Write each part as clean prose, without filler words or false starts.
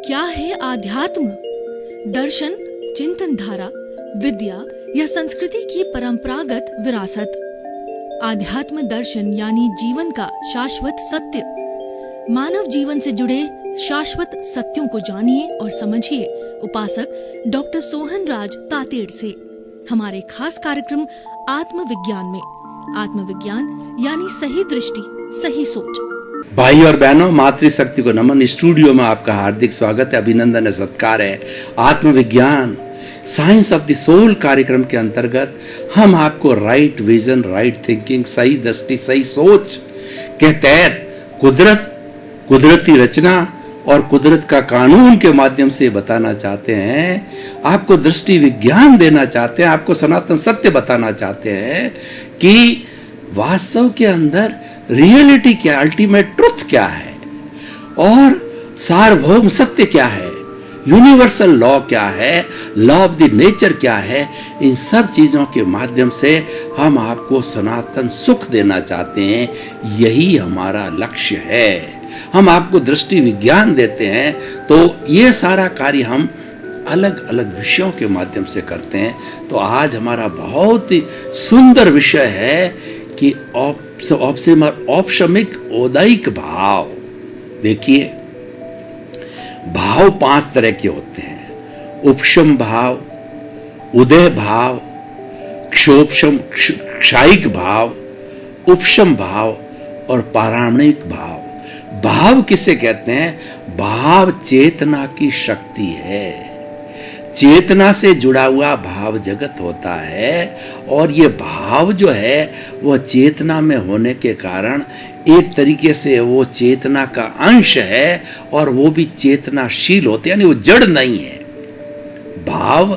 क्या है आध्यात्म? दर्शन, चिंतन धारा, विद्या या संस्कृति की परंपरागत विरासत। आध्यात्म दर्शन यानी जीवन का शाश्वत सत्य। मानव जीवन से जुड़े शाश्वत सत्यों को जानिए और समझिए उपासक डॉक्टर सोहन राज तातेड़ से हमारे खास कार्यक्रम आत्मविज्ञान में। आत्मविज्ञान यानी सही दृष्टि, सही सोच। भाई और बहनों, मातृशक्ति को नमन। स्टूडियो में आपका हार्दिक स्वागत है, अभिनंदन है, सत्कार है। आत्मविज्ञान साइंस ऑफ द सोल कार्यक्रम के अंतर्गत हम आपको राइट विजन, राइट थिंकिंग, सही दृष्टि, सही सोच के तहत कुदरती रचना और कुदरत का कानून के माध्यम से बताना चाहते हैं। आपको दृष्टि विज्ञान देना चाहते हैं, आपको सनातन सत्य बताना चाहते हैं कि वास्तव के अंदर रियलिटी क्या, अल्टीमेट ट्रुथ क्या है और सार्वभौम सत्य क्या है, यूनिवर्सल लॉ क्या है, लॉ ऑफ द नेचर क्या है। इन सब चीजों के माध्यम से हम आपको सनातन सुख देना चाहते हैं। यही हमारा लक्ष्य है। हम आपको दृष्टि विज्ञान देते हैं, तो ये सारा कार्य हम अलग अलग विषयों के माध्यम से करते हैं। तो आज हमारा बहुत ही सुंदर विषय है कि औपशमिक औदैहिक भाव। देखिए, भाव 5 तरह के होते हैं: उपशम भाव, उदय भाव, क्षायिक भाव, उपशम भाव और पाराणिक भाव। भाव किसे कहते हैं? भाव चेतना की शक्ति है। चेतना से जुड़ा हुआ भाव जगत होता है और ये भाव जो है वह चेतना में होने के कारण एक तरीके से वो चेतना का अंश है और वो भी चेतनाशील होते हैं, यानी वो जड़ नहीं है। भाव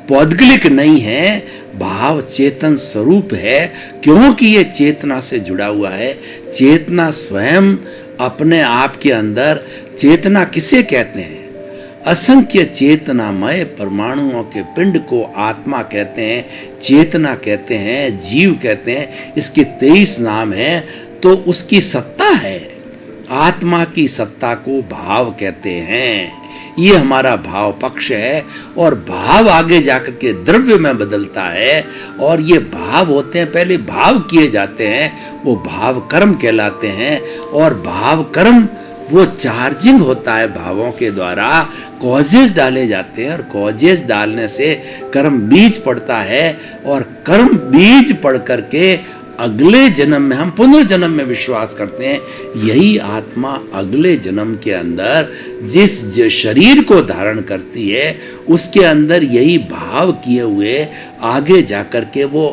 पौद्गलिक नहीं है, भाव चेतन स्वरूप है, क्योंकि ये चेतना से जुड़ा हुआ है। चेतना स्वयं अपने आप के अंदर, चेतना किसे कहते हैं? असंख्य चेतनामय परमाणुओं के पिंड को आत्मा कहते हैं, चेतना कहते हैं, जीव कहते हैं। इसके 23 नाम हैं। तो उसकी सत्ता है, आत्मा की सत्ता को भाव कहते हैं। ये हमारा भाव पक्ष है और भाव आगे जाकर के द्रव्य में बदलता है और ये भाव होते हैं, पहले भाव किए जाते हैं, वो भाव कर्म कहलाते हैं। और भाव कर्म वो चार्जिंग होता है भावों के द्वारा, कॉजेस डाले जाते हैं और कॉजेस डालने से कर्म बीज पड़ता है और कर्म बीज पड़ करके अगले जन्म में हम पुनर्जन्म में विश्वास करते हैं। यही आत्मा अगले जन्म के अंदर जिस शरीर को धारण करती है उसके अंदर यही भाव किए हुए आगे जाकर के वो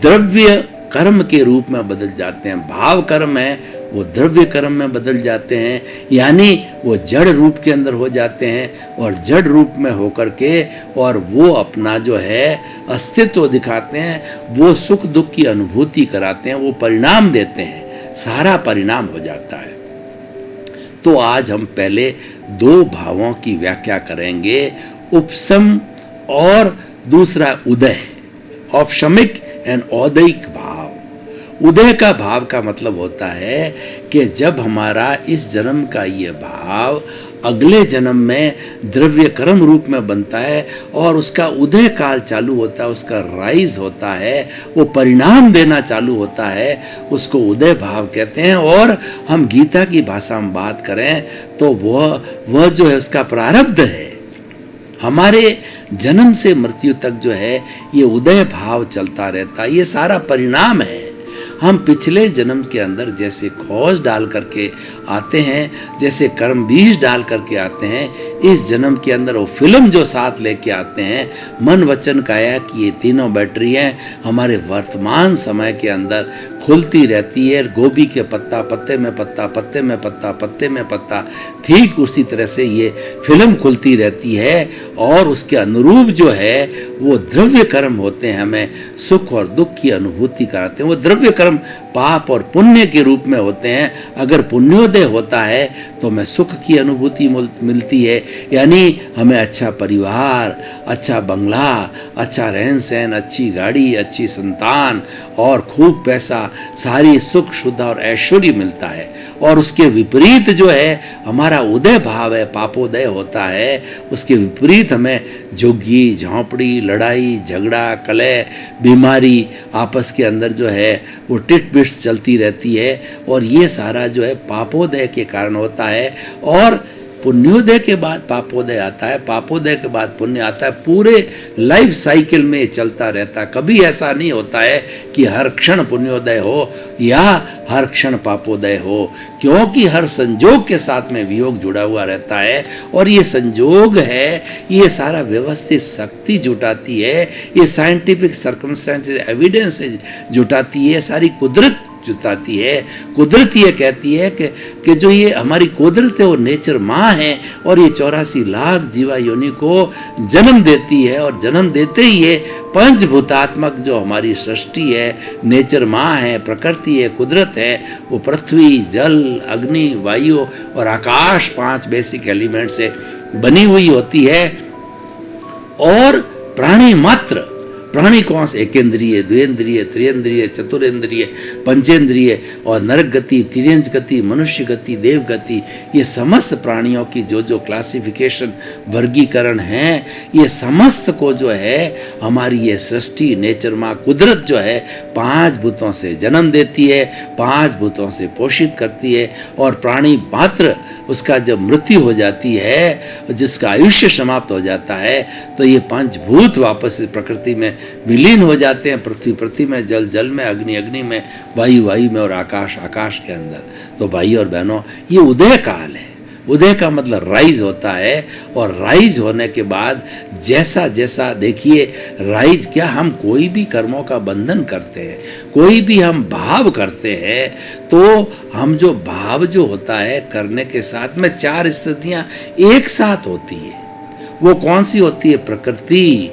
द्रव्य कर्म के रूप में बदल जाते हैं। भाव कर्म है वो द्रव्य कर्म में बदल जाते हैं, यानी वो जड़ रूप के अंदर हो जाते हैं और जड़ रूप में होकर के और वो अपना जो है अस्तित्व दिखाते हैं, वो सुख दुख की अनुभूति कराते हैं, वो परिणाम देते हैं, सारा परिणाम हो जाता है। तो आज हम पहले 2 भावों की व्याख्या करेंगे, उपशम और दूसरा उदय, औपशमिक एंड औदैहिक भाव। उदय का भाव का मतलब होता है कि जब हमारा इस जन्म का ये भाव अगले जन्म में द्रव्य कर्म रूप में बनता है और उसका उदय काल चालू होता है, उसका राइज होता है, वो परिणाम देना चालू होता है, उसको उदय भाव कहते हैं। और हम गीता की भाषा में बात करें तो वह जो है उसका प्रारब्ध है। हमारे जन्म से मृत्यु तक जो है ये उदय भाव चलता रहता है, ये सारा परिणाम है। हम पिछले जन्म के अंदर जैसे खोज डाल करके आते हैं, जैसे कर्म बीज डाल करके आते हैं, इस जन्म के अंदर वो फिल्म जो साथ लेके आते हैं, मन वचन काया की ये तीनों बैटरी हैं, हमारे वर्तमान समय के अंदर खुलती रहती है। गोभी के पत्ता, पत्ते में पत्ता, पत्ते में पत्ता, पत्ते में पत्ता, ठीक उसी तरह से ये फिल्म खुलती रहती है और उसके अनुरूप जो है वो द्रव्य कर्म होते हैं, हमें सुख और दुख की अनुभूति कराते हैं। वो द्रव्य कर्म पाप और पुण्य के रूप में होते हैं। अगर पुण्योदय होता है तो हमें सुख की अनुभूति मिलती है, यानी हमें अच्छा परिवार, अच्छा बंगला, अच्छा रहन सहन, अच्छी गाड़ी, अच्छी संतान और खूब पैसा, सारी सुख शुद्ध और ऐश्वर्य मिलता है। और उसके विपरीत जो है हमारा उदय भाव है, पापोदय होता है, उसके विपरीत हमें झुग्गी, झोंपड़ी, लड़ाई, झगड़ा, कलह, बीमारी, आपस के अंदर जो है वो टिट बिट्स चलती रहती है, और ये सारा जो है पापोदय के कारण होता है। और पुण्योदय के बाद पापोदय आता है, पापोदय के बाद पुण्य आता है, पूरे लाइफ साइकिल में चलता रहता है। कभी ऐसा नहीं होता है कि हर क्षण पुण्योदय हो या हर क्षण पापोदय हो, क्योंकि हर संजोग के साथ में वियोग जुड़ा हुआ रहता है। और ये संजोग है, ये सारा व्यवस्थित शक्ति जुटाती है, ये साइंटिफिक सर्कमस्टेंसेस एविडेंस जुटाती है, सारी कुदरत जुटाती है। कुदरत ये कहती है कि जो ये हमारी कुदरत है वो नेचर माँ है, और ये 84 लाख जीवा योनि को जन्म देती है, और जन्म देते ही ये पंचभूतात्मक जो हमारी सृष्टि है, नेचर माँ है, प्रकृति है, कुदरत है, वो पृथ्वी, जल, अग्नि, वायु और आकाश 5 बेसिक एलिमेंट से बनी हुई होती है। और प्राणी मात्र, प्राणी कौन से? एकेंद्रिय, द्विंद्रिय, त्रियंद्रिय, चतुरेंद्रिय, पंचेंद्रिय और नरक गति, तिर्यंज गति, मनुष्य गति, देव गति, ये समस्त प्राणियों की जो जो क्लासिफिकेशन, वर्गीकरण है, ये समस्त को जो है हमारी ये सृष्टि, नेचर माँ, कुदरत जो है 5 भूतों से जन्म देती है, 5 भूतों से पोषित करती है। और प्राणी मात्र उसका जब मृत्यु हो जाती है, जिसका आयुष्य समाप्त हो जाता है, तो ये पंचभूत वापस प्रकृति में विलीन हो जाते हैं, पृथ्वी पृथ्वी में, जल जल में, अग्नि अग्नि में, वायु वायु में और आकाश आकाश के अंदर। तो भाई और बहनों, ये उदय काल है। उदय का मतलब राइज होता है, और राइज होने के बाद जैसा जैसा, देखिए राइज क्या, हम कोई भी कर्मों का बंधन करते हैं, कोई भी हम भाव करते हैं, तो हम जो भाव जो होता है करने के साथ में 4 स्थितियां एक साथ होती है। वो कौन सी होती है? प्रकृति,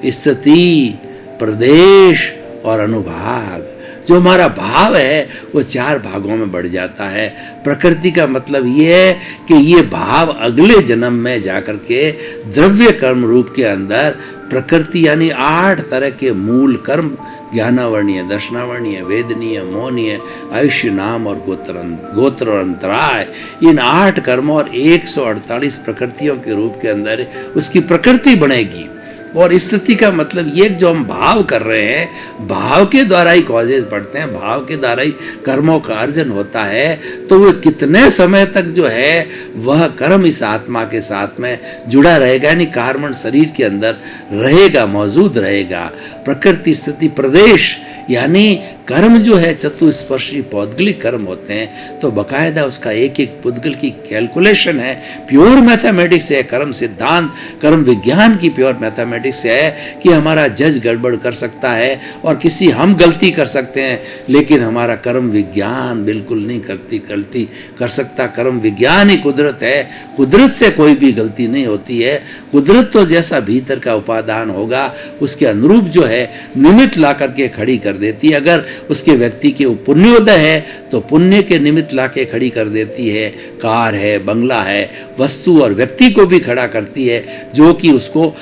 स्थिति, प्रदेश और अनुभाग। जो हमारा भाव है वो 4 भागों में बढ़ जाता है। प्रकृति का मतलब ये है कि ये भाव अगले जन्म में जाकर के द्रव्य कर्म रूप के अंदर प्रकृति यानी 8 तरह के मूल कर्म, ज्ञानावर्णीय, दर्शनावर्णीय, वेदनीय, मोहनीय, आयुष्य, नाम और गोत्र और अंतराय, इन 8 कर्मों और 148 प्रकृतियों के रूप के अंदर उसकी प्रकृति बनेगी। और स्थिति का मतलब ये जो हम भाव कर रहे हैं, भाव के द्वारा ही कॉजेज बढ़ते हैं, भाव के द्वारा ही कर्मों का अर्जन होता है। तो वो कितने समय तक जो है वह कर्म इस आत्मा के साथ में जुड़ा रहेगा, यानी कार्बन शरीर के अंदर रहेगा, मौजूद रहेगा। प्रकृति, स्थिति, प्रदेश यानी कर्म जो है चतुस्पर्शी पौद्गलिक कर्म होते हैं, तो बकायदा उसका एक एक पुद्गल की कैलकुलेशन है, प्योर मैथमेटिक्स है, कर्म सिद्धांत, कर्म विज्ञान की प्योर मैथमेटिक्स है कि हमारा जज गड़बड़ कर सकता है और किसी हम गलती कर सकते हैं, लेकिन हमारा कर्म विज्ञान बिल्कुल नहीं गलती कर सकता। कर्म विज्ञान ही कुदरत है, कुदरत से कोई भी गलती नहीं होती है। कुदरत तो जैसा भीतर का उपादान होगा उसके अनुरूप जो है निमित्त ला करके खड़ी कर देती है। अगर उसके व्यक्ति के पुण्योदय है तो पुण्य के निमित्त लाके खड़ी कर देती है। कार है, बंगला है, वस्तु और व्यक्ति को भी खड़ा करती है, जो कि उसको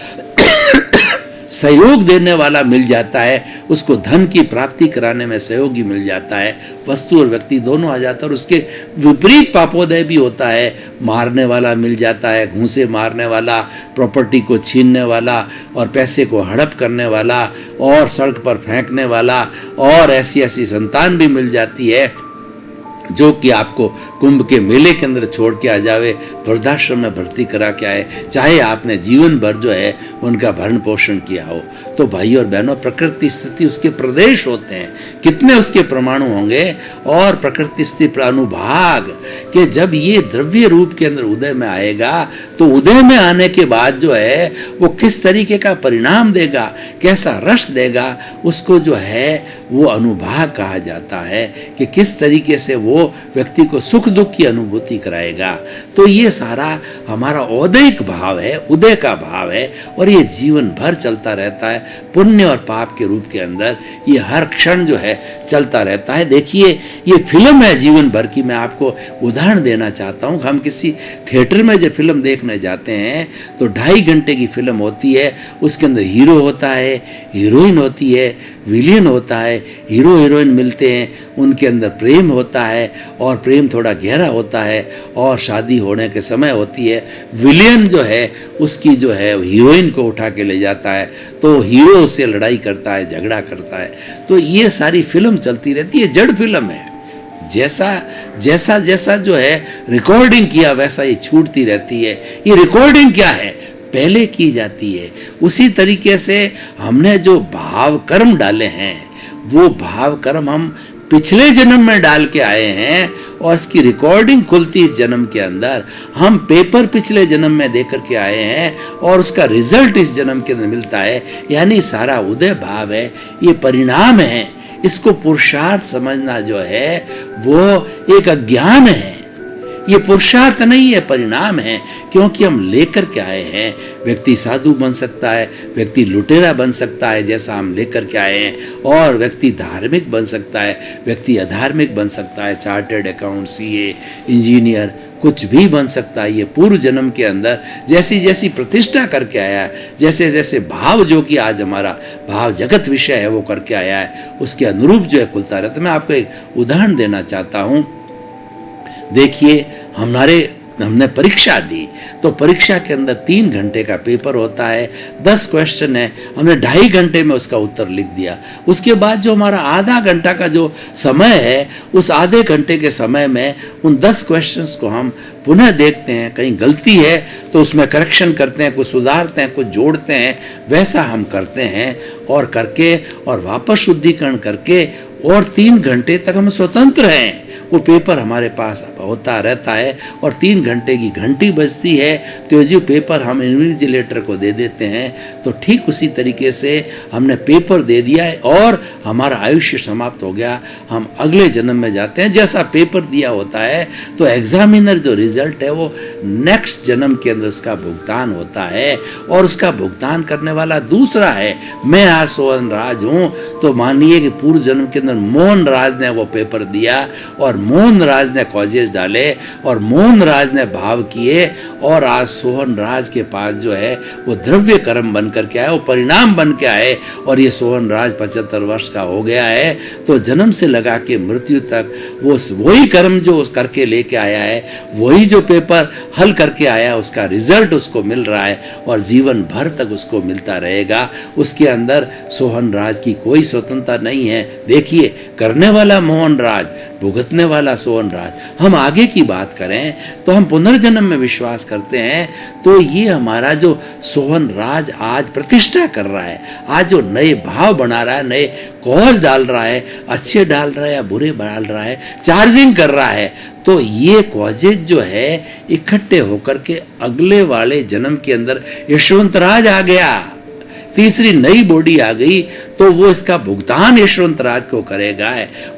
सहयोग देने वाला मिल जाता है, उसको धन की प्राप्ति कराने में सहयोगी मिल जाता है, वस्तु और व्यक्ति दोनों आ जाता है। और उसके विपरीत पापोदय भी होता है, मारने वाला मिल जाता है, घूंसे मारने वाला, प्रॉपर्टी को छीनने वाला और पैसे को हड़प करने वाला और सड़क पर फेंकने वाला, और ऐसी ऐसी संतान भी मिल जाती है जो कि आपको कुंभ के मेले के अंदर छोड़ के आ जावे, वृद्धाश्रम में भर्ती करा के आए, चाहे आपने जीवन भर जो है उनका भरण पोषण किया हो। तो भाई और बहनों, प्रकृति स्थिति उसके प्रदेश होते हैं, कितने उसके परमाणु होंगे, और प्रकृति स्थिति अनुभाग के जब ये द्रव्य रूप के अंदर उदय में आएगा, तो उदय में आने के बाद जो है वो किस तरीके का परिणाम देगा, कैसा रस देगा, उसको जो है वो अनुभाग कहा जाता है कि किस तरीके से वो व्यक्ति को सुख दुख की अनुभूति कराएगा। तो ये सारा हमारा औदैहिक भाव है, उदय का भाव है, और ये जीवन भर चलता रहता है। पुण्य और पाप के रूप के अंदर ये हर क्षण जो है चलता रहता है। देखिए ये फिल्म है जीवन भर की। मैं आपको उदाहरण देना चाहता हूँ। हम किसी थिएटर में जब फिल्म देखने जाते हैं तो 2.5 घंटे की फिल्म होती है। उसके अंदर हीरो होता है, हीरोइन होती है, विलियन होता है, हीरो हीरोइन मिलते हैं, उनके अंदर प्रेम होता है और प्रेम थोड़ा गहरा होता है और शादी होने के समय होती है। विलियन जो है उसकी जो है हीरोइन को उठा के ले जाता है तो हीरो उससे लड़ाई करता है, झगड़ा करता है। तो ये सारी फिल्म चलती रहती है, जड़ फिल्म है। जैसा जैसा जो है रिकॉर्डिंग किया वैसा ये छूटती रहती है। ये रिकॉर्डिंग क्या है, पहले की जाती है। उसी तरीके से हमने जो भाव कर्म डाले हैं वो भाव कर्म हम पिछले जन्म में डाल के आए हैं और इसकी रिकॉर्डिंग खुलती इस जन्म के अंदर। हम पेपर पिछले जन्म में दे करके आए हैं और उसका रिजल्ट इस जन्म के अंदर मिलता है। यानी सारा उदय भाव है, ये परिणाम है। इसको पुरुषार्थ समझना जो है वो एक अज्ञान है। ये पुरुषार्थ नहीं है, परिणाम है, क्योंकि हम लेकर के आए हैं। व्यक्ति साधु बन सकता है, व्यक्ति लुटेरा बन सकता है जैसा हम लेकर के आए हैं, और व्यक्ति धार्मिक बन सकता है, व्यक्ति अधार्मिक बन सकता है। चार्टर्ड अकाउंट, सीए, इंजीनियर, कुछ भी बन सकता है। ये पूर्व जन्म के अंदर जैसी जैसी प्रतिष्ठा करके आया है, जैसे जैसे भाव जो कि आज हमारा भाव जगत विषय है वो करके आया है, उसके अनुरूप जो है खुलता रहता है। मैं आपको एक उदाहरण देना चाहता हूँ। देखिए हमने परीक्षा दी तो परीक्षा के अंदर 3 घंटे का पेपर होता है, 10 क्वेश्चन है, हमने 2.5 घंटे में उसका उत्तर लिख दिया। उसके बाद जो हमारा आधा घंटा का जो समय है, उस आधे घंटे के समय में उन 10 क्वेश्चंस को हम पुनः देखते हैं। कहीं गलती है तो उसमें करेक्शन करते हैं, कुछ सुधारते हैं, कुछ जोड़ते हैं। वैसा हम करते हैं और करके और वापस शुद्धिकरण करके और 3 घंटे तक हम स्वतंत्र हैं। वो पेपर हमारे पास होता रहता है और 3 घंटे की घंटी बजती है तो जो पेपर हम इन्विजिलेटर को दे देते हैं। तो ठीक उसी तरीके से हमने पेपर दे दिया है और हमारा आयुष्य समाप्त हो गया। हम अगले जन्म में जाते हैं। जैसा पेपर दिया होता है तो एग्जामिनर जो रिजल्ट है वो नेक्स्ट जन्म के अंदर उसका भुगतान होता है और उसका भुगतान करने वाला दूसरा है। मैं आज सोहन राज हूँ तो मानिए कि पूर्व जन्म के अंदर मोहन राज ने वो पेपर दिया और मोहन राज ने कॉजेज डाले और मोहन राज ने भाव किए और आज सोहन राज के पास जो है वो द्रव्य कर्म बन करके आए, वो परिणाम बन के आए और ये सोहन राज 75 वर्ष का हो गया है। तो जन्म से लगा के मृत्यु तक वो वही कर्म जो करके लेके आया है, वही जो पेपर हल करके आया, उसका रिजल्ट उसको मिल रहा है और जीवन भर तक उसको मिलता रहेगा। उसके अंदर सोहन राज की कोई स्वतंत्रता नहीं है। देखिए, करने वाला मोहन राज, भुगतने वाला सोहन राज। हम आगे की बात करें तो हम पुनर्जन्म में विश्वास करते हैं। तो ये हमारा जो सोहन राज आज प्रतिष्ठा कर रहा है, आज जो नए भाव बना रहा है, नए कॉज डाल रहा है, अच्छे डाल रहा है या बुरे डाल रहा है, चार्जिंग कर रहा है, तो ये कॉजेज जो है इकट्ठे होकर के अगले वाले जन्म के अंदर यशवंत राज आ गया, तीसरी नई बॉडी आ गई, तो वो इसका भुगतान यशवंत राज को करेगा।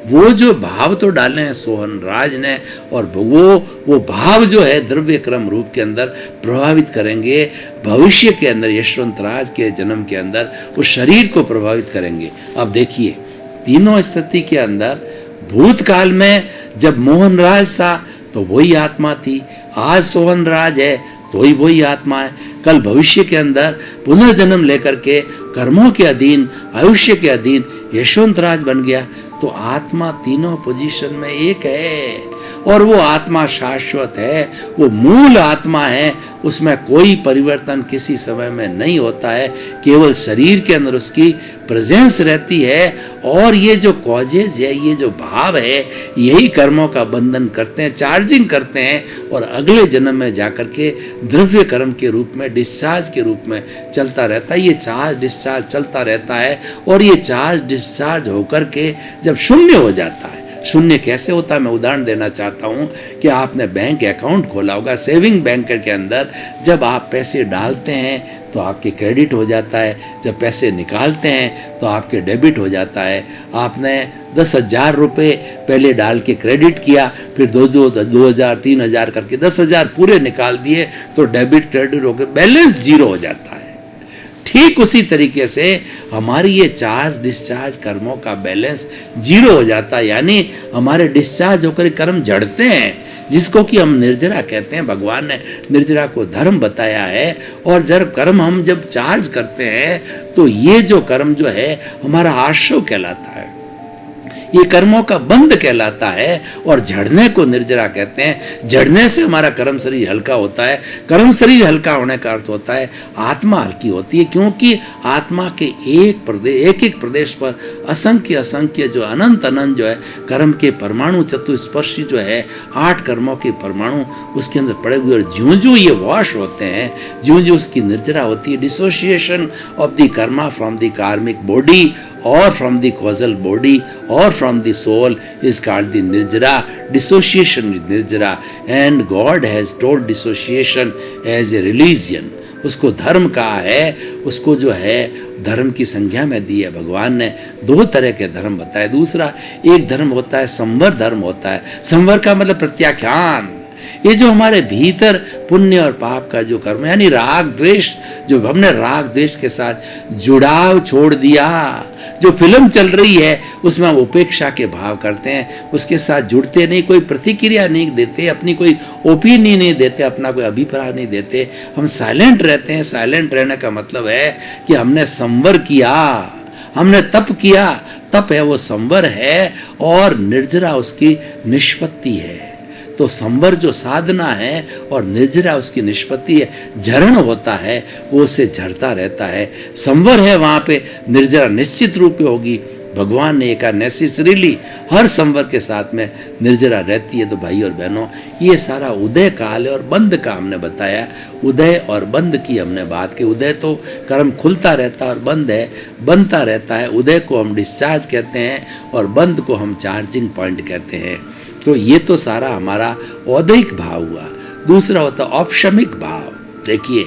वो जो भाव तो डाले हैं सोहन राज ने और वो भाव जो है द्रव्य क्रम रूप के अंदर प्रभावित करेंगे भविष्य के अंदर, यशवंत राज के जन्म के अंदर उस शरीर को प्रभावित करेंगे। अब देखिए, तीनों स्थिति के अंदर भूतकाल में जब मोहन राज था तो वही आत्मा थी, आज सोहन राज है तो ही वही आत्मा है। कल भविष्य के अंदर पुनर्जन्म लेकर के कर्मों के अधीन, आयुष्य के अधीन यशवंत राज बन गया। तो आत्मा तीनों पोजीशन में एक है और वो आत्मा शाश्वत है, वो मूल आत्मा है, उसमें कोई परिवर्तन किसी समय में नहीं होता है, केवल शरीर के अंदर उसकी प्रेजेंस रहती है। और ये जो कॉजेज है, ये जो भाव है, यही कर्मों का बंधन करते हैं, चार्जिंग करते हैं और अगले जन्म में जाकर के द्रव्य कर्म के रूप में, डिस्चार्ज के रूप में चलता रहता है। ये चार्ज डिस्चार्ज चलता रहता है और ये चार्ज डिस्चार्ज होकर के जब शून्य हो जाता है। शून्य कैसे होता है, मैं उदाहरण देना चाहता हूँ कि आपने बैंक अकाउंट खोला होगा, सेविंग बैंक के अंदर जब आप पैसे डालते हैं तो आपके क्रेडिट हो जाता है, जब पैसे निकालते हैं तो आपके डेबिट हो जाता है। आपने 10,000 रुपये पहले डाल के क्रेडिट किया, फिर 2,000 3,000 करके 10,000 पूरे निकाल दिए तो डेबिट क्रेडिट होकर बैलेंस जीरो हो जाता है। ठीक उसी तरीके से हमारी ये चार्ज डिस्चार्ज कर्मों का बैलेंस जीरो हो जाता है, यानी हमारे डिस्चार्ज होकर कर्म जड़ते हैं, जिसको कि हम निर्जरा कहते हैं। भगवान ने निर्जरा को धर्म बताया है। और जब कर्म हम जब चार्ज करते हैं तो ये जो कर्म जो है हमारा आश्रव कहलाता है, ये कर्मों का बंध कहलाता है। और झड़ने को निर्जरा कहते हैं। झड़ने से हमारा कर्म शरीर हल्का होता है। कर्म शरीर हल्का होने का अर्थ होता है आत्मा हल्की होती है, क्योंकि आत्मा के एक एक प्रदेश पर असंख्य असंख्य जो अनंत अनंत जो है कर्म के परमाणु चतुस्पर्शी जो है 8 कर्मों के परमाणु उसके अंदर पड़े हुए। और ज्यों ज्यों ये वॉश होते हैं, ज्यों ज्यों उसकी निर्जरा होती है, dissociation of the Karma from the कार्मिक body or from the causal body or from the soul is called the nirjara. Dissociation is nirjara, and God has told dissociation as a religion. उसको धर्म कहा है, उसको जो है धर्म की संज्ञा में दी है। भगवान ने 2 तरह के धर्म बताए। दूसरा एक धर्म होता है संवर धर्म होता है। संवर का मतलब प्रत्याख्यान, ये जो हमारे भीतर पुण्य और पाप का जो कर्म, यानी राग द्वेष, जो हमने राग द्वेष के साथ जुड़ाव छोड़ दिया। जो फिल्म चल रही है उसमें हम उपेक्षा के भाव करते हैं, उसके साथ जुड़ते नहीं, कोई प्रतिक्रिया नहीं देते, अपनी कोई ओपिनियन नहीं देते, अपना कोई अभिप्राय नहीं देते, हम साइलेंट रहते हैं। साइलेंट रहने का मतलब है कि हमने संवर किया, हमने तप किया। तप है वो संवर है, और निर्जरा उसकी निष्पत्ति है। तो संवर जो साधना है और निर्जरा उसकी निष्पत्ति है, झरण होता है, वो उससे झरता रहता है। संवर है वहां पे, निर्जरा निश्चित रूप में होगी। भगवान ने कहा नेसेसरीली हर संवर के साथ में निर्जरा रहती है। तो भाई और बहनों, ये सारा उदय काल है और बंद का हमने बताया। उदय और बंद की हमने बात की। उदय तो कर्म खुलता रहता है और बंद है बनता रहता है। उदय को हम डिस्चार्ज कहते हैं और बंद को हम चार्जिंग पॉइंट कहते हैं। तो ये तो सारा हमारा औदैहिक भाव हुआ। दूसरा होता औपशमिक भाव। देखिए,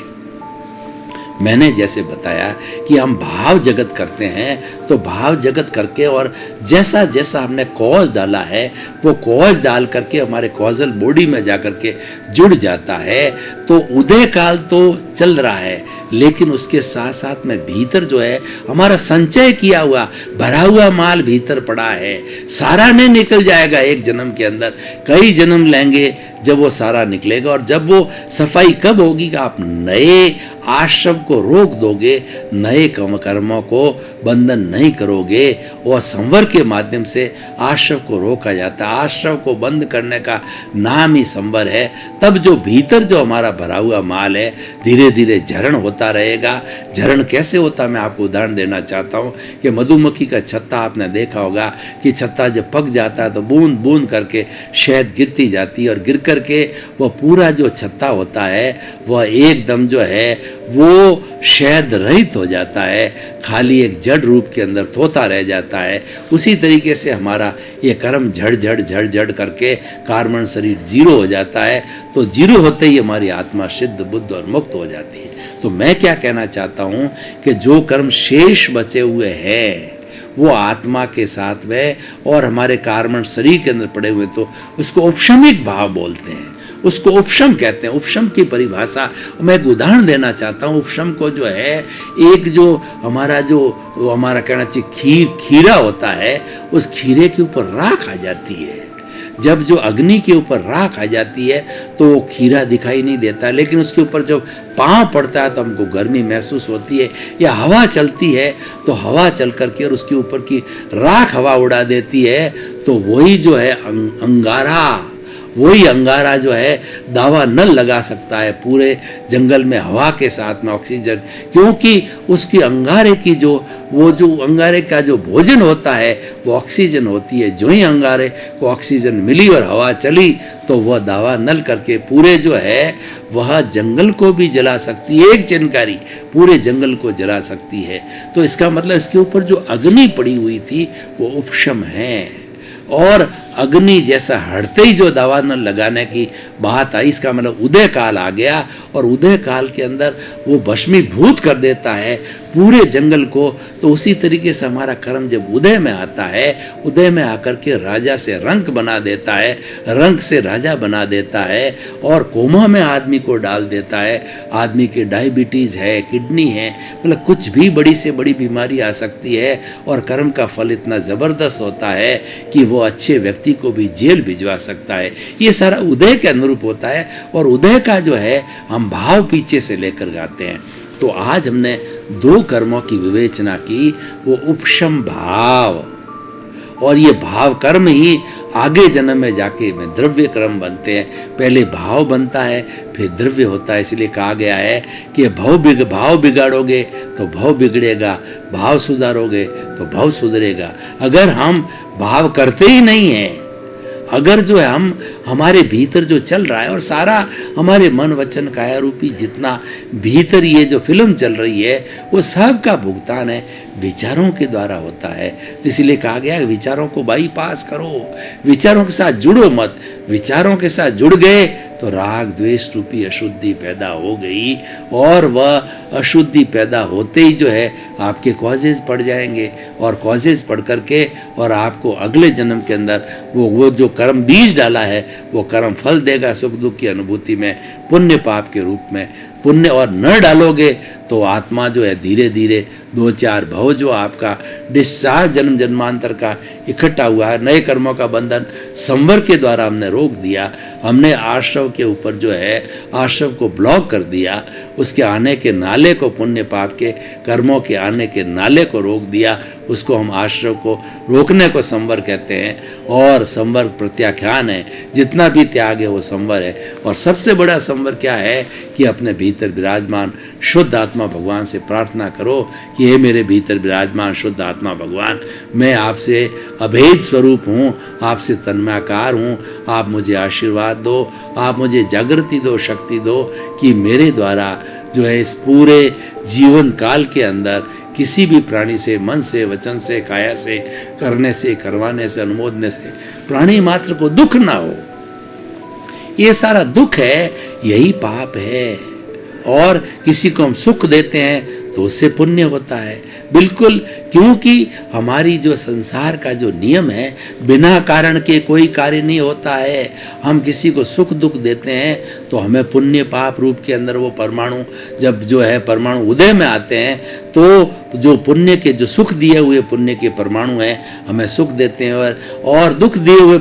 मैंने जैसे बताया कि हम भाव जगत करते हैं, तो भाव जगत करके और जैसा जैसा हमने कॉज डाला है वो कॉज डाल करके हमारे कॉजल बॉडी में जा करके जुड़ जाता है। तो उदय काल तो चल रहा है, लेकिन उसके साथ साथ में भीतर जो है हमारा संचय किया हुआ भरा हुआ माल भीतर पड़ा है। सारा नहीं निकल जाएगा एक जन्म के अंदर, कई जन्म लेंगे जब वो सारा निकलेगा। और जब वो सफाई कब होगी कि आप नए आश्रम को रोक दोगे, नए कर्मों को बंधन नहीं करोगे। और संवर के माध्यम से आश्रम को रोका जाता है। आश्रम को बंद करने का नाम ही संवर है। तब जो भीतर जो हमारा भरा हुआ माल है धीरे धीरे झरण होता रहेगा। झरण कैसे होता है, मैं आपको उदाहरण देना चाहता हूँ कि मधुमक्खी का छत्ता आपने देखा होगा कि छत्ता जब पक जाता है तो बूंद बूंद करके शहद गिरती जाती है, और गिर करके वह पूरा जो छत्ता होता है वह एकदम जो है वो शहद रहित हो जाता है, खाली एक जड़ रूप के अंदर तोता रह जाता है। उसी तरीके से हमारा ये कर्म झड़ झड़ करके कार्बन शरीर जीरो हो जाता है। तो जीरो होते ही हमारी आत्मा सिद्ध बुद्ध और मुक्त हो जाती है। तो मैं क्या कहना चाहता हूँ कि जो कर्म शेष बचे हुए हैं वो आत्मा के साथ में और हमारे कार्बन शरीर के अंदर पड़े हुए, तो उसको उपशमिक भाव बोलते हैं, उसको उपशम कहते हैं। उपशम की परिभाषा मैं एक उदाहरण देना चाहता हूँ। उपशम को जो है, एक जो हमारा कहना चाहिए खीरा होता है, उस खीरे के ऊपर राख आ जाती है। जब जो अग्नि के ऊपर राख आ जाती है तो वो खीरा दिखाई नहीं देता, लेकिन उसके ऊपर जब पाँव पड़ता है तो हमको गर्मी महसूस होती है। या हवा चलती है तो हवा चल करके और उसके ऊपर की राख हवा उड़ा देती है। तो वही जो है वही अंगारा जो है दावा न लगा सकता है पूरे जंगल में हवा के साथ में ऑक्सीजन, क्योंकि उसकी अंगारे की जो अंगारे का जो भोजन होता है वो ऑक्सीजन होती है। जो ही अंगारे को ऑक्सीजन मिली और हवा चली तो वह दावा नल करके पूरे जो है वह जंगल को भी जला सकती है। एक चिनकारी पूरे जंगल को जला सकती है। तो इसका मतलब इसके ऊपर जो अग्नि पड़ी हुई थी वो उपशम है। और अग्नि जैसा हटते ही जो दवा न लगाने की बात आई, इसका मतलब उदय काल आ गया और उदय काल के अंदर वो भस्मीभूत कर देता है पूरे जंगल को। तो उसी तरीके से हमारा कर्म जब उदय में आता है, उदय में आकर के राजा से रंक बना देता है, रंक से राजा बना देता है और कोमा में आदमी को डाल देता है। आदमी के डायबिटीज़ है, किडनी है, मतलब कुछ भी बड़ी से बड़ी बीमारी आ सकती है और कर्म का फल इतना ज़बरदस्त होता है कि वो अच्छे व्यक्ति को भी जेल भिजवा सकता है। ये सारा उदय के अनुरूप होता है और उदय का जो है हम भाव पीछे से लेकर गाते हैं। तो आज हमने 2 कर्मों की विवेचना की, वो उपशम भाव, और ये भाव कर्म ही आगे जन्म में जाके में द्रव्य कर्म बनते हैं। पहले भाव बनता है फिर द्रव्य होता है। इसलिए कहा गया है कि भाव बिगाड़ोगे तो भाव बिगड़ेगा, भाव सुधारोगे तो भाव सुधरेगा। अगर हम भाव करते ही नहीं हैं, अगर जो है हम हमारे भीतर जो चल रहा है और सारा हमारे मन वचन काया रूपी जितना भीतर ये जो फिल्म चल रही है वो सब का भुगतान है विचारों के द्वारा होता है। इसलिए कहा गया विचारों को बाईपास करो, विचारों के साथ जुड़ो मत। विचारों के साथ जुड़ गए तो राग द्वेष रूपी अशुद्धि पैदा हो गई और वह अशुद्धि पैदा होते ही जो है आपके कॉजेज पड़ जाएंगे और कॉजेज पड़ करके और आपको अगले जन्म के अंदर वो जो कर्म बीज डाला है वो कर्म फल देगा सुख दुख की अनुभूति में, पुण्य पाप के रूप में। पुण्य और न डालोगे तो आत्मा जो है धीरे धीरे 2-4 भव जो आपका डिस्चार्ज जन्म जन्मांतर का इकट्ठा हुआ है, नए कर्मों का बंधन संवर के द्वारा हमने रोक दिया। हमने आश्रव के ऊपर जो है आश्रव को ब्लॉक कर दिया, उसके आने के नाले को, पुण्य पाप के कर्मों के आने के नाले को रोक दिया। उसको हम आश्रव को रोकने को संवर कहते हैं और संवर प्रत्याख्यान है। जितना भी त्याग है वो संवर है। और सबसे बड़ा संवर क्या है कि अपने भीतर विराजमान शुद्ध आत्मा भगवान से प्रार्थना करो कि हे मेरे भीतर विराजमान शुद्ध आत्मा भगवान, मैं आपसे अभेद स्वरूप हूँ, आपसे तन्मयाकार हूँ, आप मुझे आशीर्वाद दो, आप मुझे जागृति दो, शक्ति दो कि मेरे द्वारा जो है इस पूरे जीवन काल के अंदर किसी भी प्राणी से, मन से, वचन से, काया से, करने से, करवाने से, अनुमोदने से प्राणी मात्र को दुख ना हो। ये सारा दुख है, यही पाप है। और किसी को हम सुख देते हैं तो उससे पुण्य होता है, बिल्कुल। क्योंकि हमारी जो संसार का जो नियम है, बिना कारण के कोई कार्य नहीं होता है। हम किसी को सुख दुख देते हैं तो हमें पुण्य पाप रूप के अंदर वो परमाणु, जब जो है परमाणु उदय में आते हैं तो जो पुण्य के, जो सुख दिए हुए पुण्य के परमाणु हैं हमें सुख देते हैं और दुख दिए हुए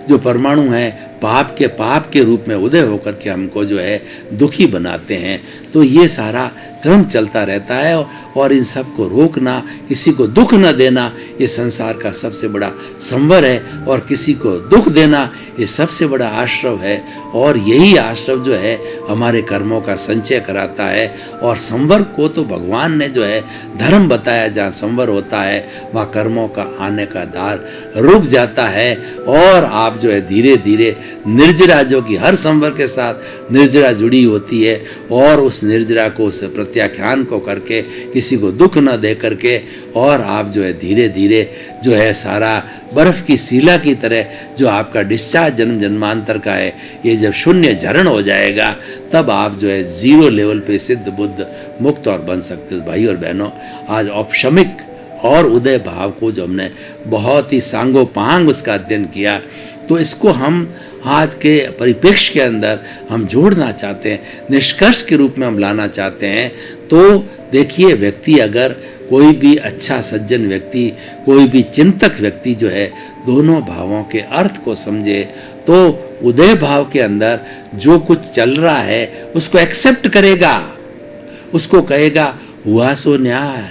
जो परमाणु हैं पाप के रूप में उदय होकर के हमको जो है दुखी बनाते हैं। तो ये सारा क्रम चलता रहता है और इन सब को रोकना, किसी को दुख न देना, ये संसार का सबसे बड़ा संवर है। और किसी को दुख देना ये सबसे बड़ा आश्रव है। और यही आश्रव जो है हमारे कर्मों का संचय कराता है। और संवर को तो भगवान ने जो है धर्म बताया, जहाँ संवर होता है वहाँ कर्मों का आने का द्वार रुक जाता है और आप जो है धीरे धीरे निर्जरा, जो कि हर संवर के साथ निर्जरा जुड़ी होती है, और उस निर्जरा को, उस प्रत्याख्यान को करके किसी को दुख न दे करके, और आप जो है धीरे धीरे जो है सारा बर्फ की शिला की तरह जो आपका डिस्चार्ज जन्म जन्मांतर का है, ये जब शून्य झरण हो जाएगा तब आप जो है 0 लेवल पे सिद्ध बुद्ध मुक्त और बन सकते हो। भाई और बहनों, आज औपशमिक और उदय भाव को जो हमने बहुत ही सांगोपांग उसका अध्ययन किया, तो इसको हम आज के परिप्रेक्ष्य के अंदर हम जोड़ना चाहते हैं, निष्कर्ष के रूप में हम लाना चाहते हैं। तो देखिए, व्यक्ति अगर कोई भी अच्छा सज्जन व्यक्ति, कोई भी चिंतक व्यक्ति जो है दोनों भावों के अर्थ को समझे तो उदय भाव के अंदर जो कुछ चल रहा है उसको एक्सेप्ट करेगा, उसको कहेगा हुआ सो न्याय,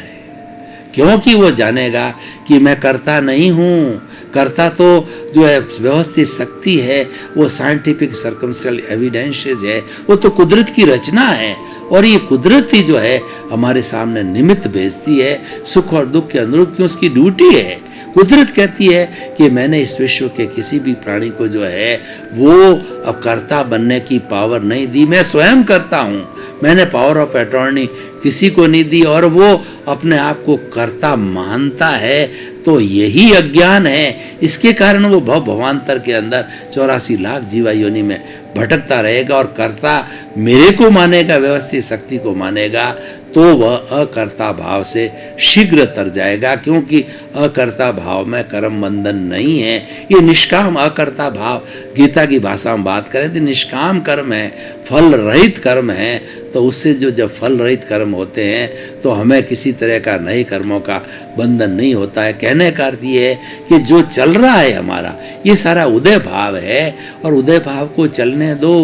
क्योंकि वो जानेगा कि मैं करता नहीं हूँ। करता तो जो है व्यवस्थित शक्ति है, वो साइंटिफिक सर्कमस्टेंशियल एविडेंसेस है, वो तो कुदरत की रचना है। और ये कुदरत ही जो है हमारे सामने निमित्त भेजती है सुख और दुख के अनुरूप, क्यों उसकी ड्यूटी है। कुदरत कहती है कि मैंने इस विश्व के किसी भी प्राणी को जो है वो अब कर्ता बनने की पावर नहीं दी, मैं स्वयं करता हूँ, मैंने पावर ऑफ अटॉर्नी किसी को नहीं दी और वो अपने आप को कर्ता मानता है, तो यही अज्ञान है। इसके कारण वो भवांतर के अंदर 84 लाख जीवा योनि में भटकता रहेगा और कर्ता मेरे को मानेगा, व्यवस्थित शक्ति को मानेगा, तो वह अकर्ता भाव से शीघ्र तर जाएगा, क्योंकि अकर्ता भाव में कर्म बंधन नहीं है। ये निष्काम अकर्ता भाव, गीता की भाषा में बात करें तो निष्काम कर्म है, फल रहित कर्म है। तो उससे जो जब फल रहित कर्म होते हैं तो हमें किसी तरह का नए कर्मों का बंधन नहीं होता है। कहने का अर्थ ये है कि जो चल रहा है हमारा, ये सारा उदय भाव है और उदय भाव को चलने दो,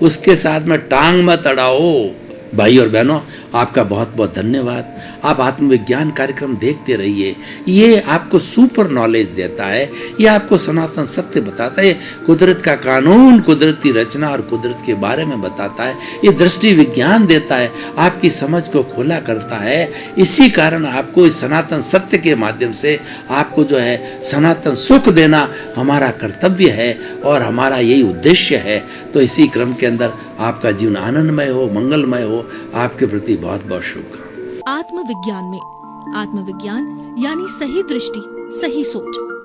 उसके साथ में टांग मत अड़ाओ। भाई और बहनों, आपका बहुत बहुत धन्यवाद। आप आत्मविज्ञान कार्यक्रम देखते रहिए, ये आपको सुपर नॉलेज देता है, ये आपको सनातन सत्य बताता है, कुदरत का कानून, कुदरत की रचना और कुदरत के बारे में बताता है, ये दृष्टि विज्ञान देता है, आपकी समझ को खुला करता है। इसी कारण आपको इस सनातन सत्य के माध्यम से आपको जो है सनातन सुख देना हमारा कर्तव्य है और हमारा यही उद्देश्य है। तो इसी क्रम के अंदर आपका जीवन आनंदमय हो, मंगलमय हो। आपके प्रति बहुत बहुत शुभकामनाएं। आत्मविज्ञान में आत्मविज्ञान यानी सही दृष्टि, सही सोच।